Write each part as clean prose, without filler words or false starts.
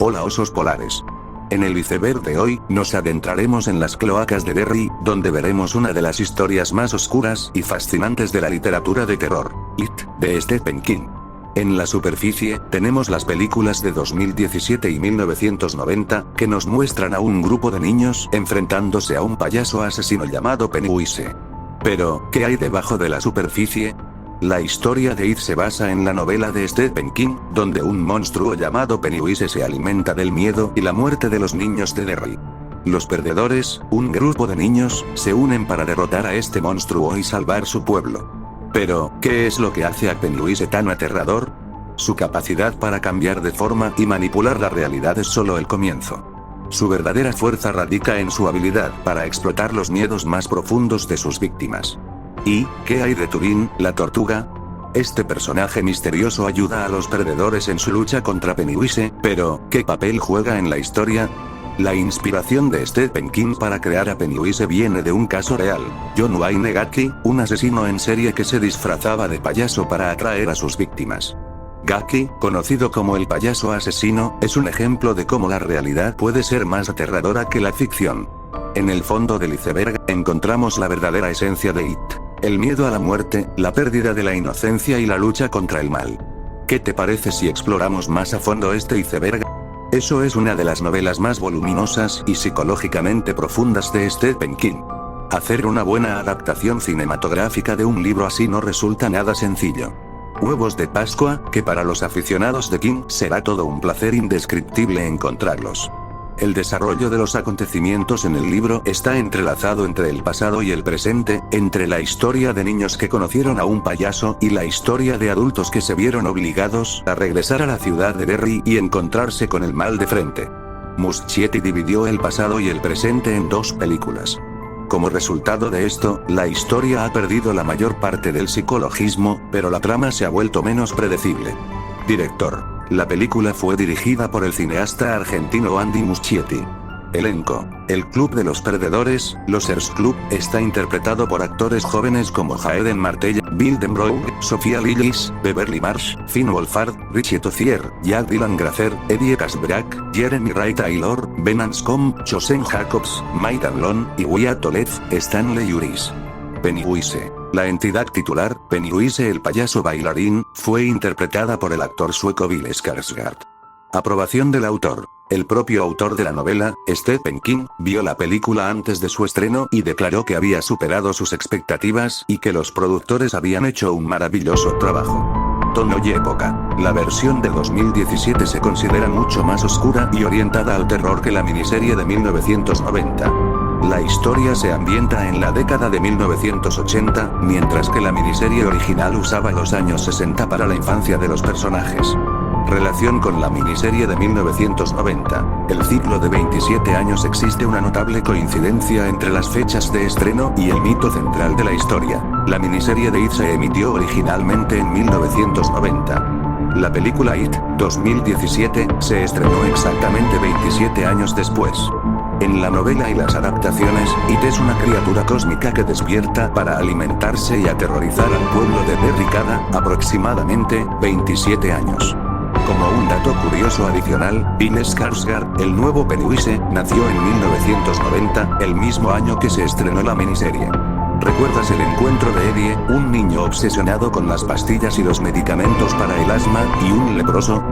Hola osos polares. En el iceberg de hoy, nos adentraremos en las cloacas de Derry, donde veremos una de las historias más oscuras y fascinantes de la literatura de terror, It, de Stephen King. En la superficie, tenemos las películas de 2017 y 1990, que nos muestran a un grupo de niños enfrentándose a un payaso asesino llamado Pennywise. Pero, ¿qué hay debajo de la superficie? La historia de It se basa en la novela de Stephen King, donde un monstruo llamado Pennywise se alimenta del miedo y la muerte de los niños de Derry. Los perdedores, un grupo de niños, se unen para derrotar a este monstruo y salvar su pueblo. Pero, ¿qué es lo que hace a Pennywise tan aterrador? Su capacidad para cambiar de forma y manipular la realidad es solo el comienzo. Su verdadera fuerza radica en su habilidad para explotar los miedos más profundos de sus víctimas. ¿Y qué hay de Turín, la tortuga? Este personaje misterioso ayuda a los perdedores en su lucha contra Pennywise, pero, ¿qué papel juega en la historia? La inspiración de Stephen King para crear a Pennywise viene de un caso real. John Wayne Gacy, un asesino en serie que se disfrazaba de payaso para atraer a sus víctimas. Gacy, conocido como el payaso asesino, es un ejemplo de cómo la realidad puede ser más aterradora que la ficción. En el fondo del iceberg, encontramos la verdadera esencia de It. El miedo a la muerte, la pérdida de la inocencia y la lucha contra el mal. ¿Qué te parece si exploramos más a fondo este iceberg? Eso es una de las novelas más voluminosas y psicológicamente profundas de Stephen King. Hacer una buena adaptación cinematográfica de un libro así no resulta nada sencillo. Huevos de Pascua, que para los aficionados de King será todo un placer indescriptible encontrarlos. El desarrollo de los acontecimientos en el libro está entrelazado entre el pasado y el presente, entre la historia de niños que conocieron a un payaso y la historia de adultos que se vieron obligados a regresar a la ciudad de Derry y encontrarse con el mal de frente. Muschietti dividió el pasado y el presente en dos películas. Como resultado de esto, la historia ha perdido la mayor parte del psicologismo, pero la trama se ha vuelto menos predecible. Director. La película fue dirigida por el cineasta argentino Andy Muschietti. Elenco. El Club de los Perdedores, Losers Club, está interpretado por actores jóvenes como Hayden Martell, Bill Denbrough, Sofía Lillis, Beverly Marsh, Finn Wolfhard, Richie Tozier, Jack Dylan Grazer, Eddie Kasbrak, Jeremy Ray Taylor, Ben Anscombe, Chosen Jacobs, Mike Danlon y Wyatt Olev, Stanley Uris. Pennywise. La entidad titular, Pennywise el payaso bailarín, fue interpretada por el actor sueco Bill Skarsgård. Aprobación del autor. El propio autor de la novela, Stephen King, vio la película antes de su estreno y declaró que había superado sus expectativas y que los productores habían hecho un maravilloso trabajo. Tono y época. La versión de 2017 se considera mucho más oscura y orientada al terror que la miniserie de 1990. La historia se ambienta en la década de 1980, mientras que la miniserie original usaba los años 60 para la infancia de los personajes. Relación con la miniserie de 1990. El ciclo de 27 años existe una notable coincidencia entre las fechas de estreno y el mito central de la historia. La miniserie de It se emitió originalmente en 1990. La película It, 2017, se estrenó exactamente 27 años después. En la novela y las adaptaciones, It es una criatura cósmica que despierta para alimentarse y aterrorizar al pueblo de Derry cada, aproximadamente, 27 años. Como un dato curioso adicional, Bill Skarsgård, el nuevo Pennywise, nació en 1990, el mismo año que se estrenó la miniserie. ¿Recuerdas el encuentro de Eddie, un niño obsesionado con las pastillas y los medicamentos para el asma, y un leproso?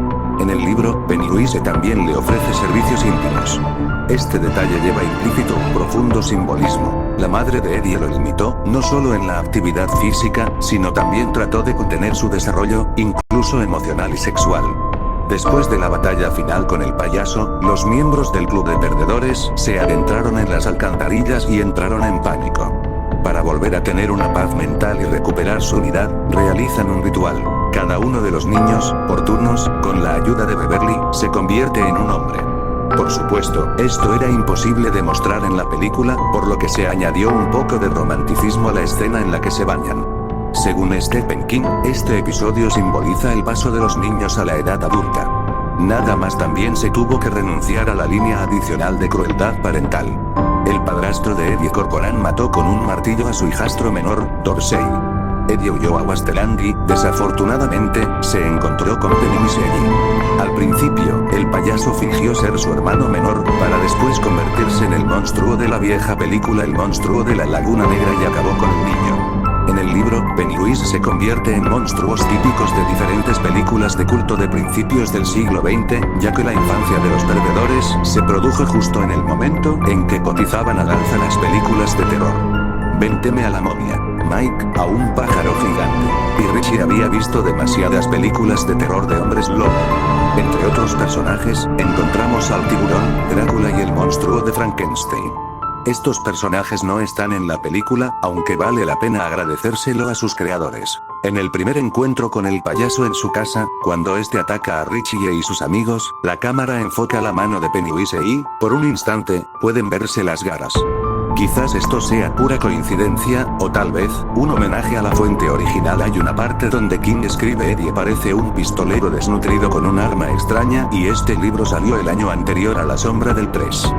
En el libro, Pennywise también le ofrece servicios íntimos. Este detalle lleva implícito un profundo simbolismo. La madre de Eddie lo limitó, no solo en la actividad física, sino también trató de contener su desarrollo, incluso emocional y sexual. Después de la batalla final con el payaso, los miembros del club de perdedores se adentraron en las alcantarillas y entraron en pánico. Para volver a tener una paz mental y recuperar su unidad, realizan un ritual. Cada uno de los niños, por turnos, con la ayuda de Beverly, se convierte en un hombre. Por supuesto, esto era imposible de mostrar en la película, por lo que se añadió un poco de romanticismo a la escena en la que se bañan. Según Stephen King, este episodio simboliza el paso de los niños a la edad adulta. Nada más también se tuvo que renunciar a la línea adicional de crueldad parental. El padrastro de Eddie Corcoran mató con un martillo a su hijastro menor, Dorsey. Eddie huyó a Wasteland y, desafortunadamente, se encontró con Pennywise allí. Al principio, el payaso fingió ser su hermano menor, para después convertirse en el monstruo de la vieja película El monstruo de la Laguna Negra y acabó con el niño. En el libro, Pennywise se convierte en monstruos típicos de diferentes películas de culto de principios del siglo XX, ya que la infancia de los perdedores se produjo justo en el momento en que cotizaban al alza las películas de terror. Ven, teme a la momia, Mike, a un pájaro gigante, y Richie había visto demasiadas películas de terror de hombres lobo. Entre otros personajes, encontramos al tiburón, Drácula y el monstruo de Frankenstein. Estos personajes no están en la película, aunque vale la pena agradecérselo a sus creadores. En el primer encuentro con el payaso en su casa, cuando este ataca a Richie y sus amigos, la cámara enfoca la mano de Pennywise y, por un instante, pueden verse las garras. Quizás esto sea pura coincidencia, o tal vez, un homenaje a la fuente original. Hay una parte donde King escribe Eddie parece un pistolero desnutrido con un arma extraña, y este libro salió el año anterior a La sombra del 3.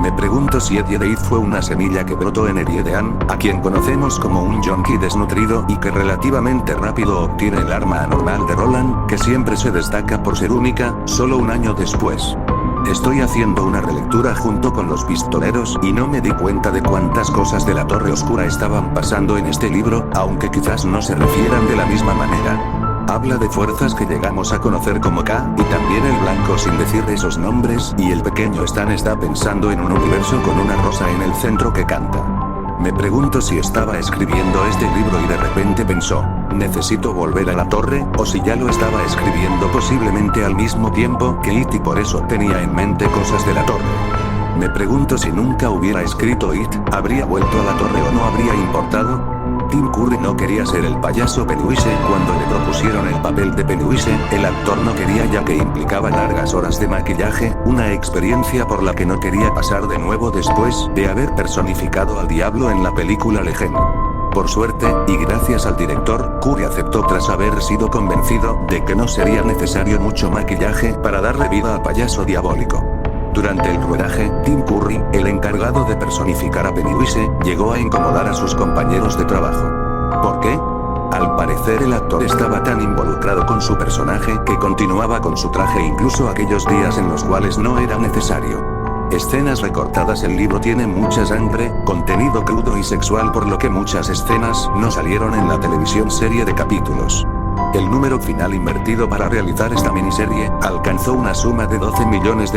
Me pregunto si Eddie Date fue una semilla que brotó en Eddie Dean, a quien conocemos como un junkie desnutrido y que relativamente rápido obtiene el arma anormal de Roland, que siempre se destaca por ser única, solo un año después. Estoy haciendo una relectura junto con los pistoleros y no me di cuenta de cuántas cosas de la Torre Oscura estaban pasando en este libro, aunque quizás no se refieran de la misma manera. Habla de fuerzas que llegamos a conocer como K, y también el blanco sin decir esos nombres, y el pequeño Stan está pensando en un universo con una rosa en el centro que canta. Me pregunto si estaba escribiendo este libro y de repente pensó, necesito volver a la torre, o si ya lo estaba escribiendo posiblemente al mismo tiempo que It y por eso tenía en mente cosas de la torre. Me pregunto si nunca hubiera escrito It, ¿habría vuelto a la torre o no habría importado? Tim Curry no quería ser el payaso Pennywise. Cuando le propusieron el papel de Pennywise, el actor no quería, ya que implicaba largas horas de maquillaje, una experiencia por la que no quería pasar de nuevo después de haber personificado al diablo en la película Legend. Por suerte, y gracias al director, Curry aceptó tras haber sido convencido de que no sería necesario mucho maquillaje para darle vida al payaso diabólico. Durante el rodaje, Tim Curry, el encargado de personificar a Pennywise, llegó a incomodar a sus compañeros de trabajo. ¿Por qué? Al parecer el actor estaba tan involucrado con su personaje que continuaba con su traje incluso aquellos días en los cuales no era necesario. Escenas recortadas. El libro tiene mucha sangre, contenido crudo y sexual, por lo que muchas escenas no salieron en la televisión serie de capítulos. El número final invertido para realizar esta miniserie alcanzó una suma de $12 millones.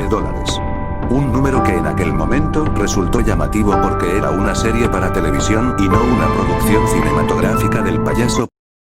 Un número que en aquel momento resultó llamativo porque era una serie para televisión y no una producción cinematográfica del payaso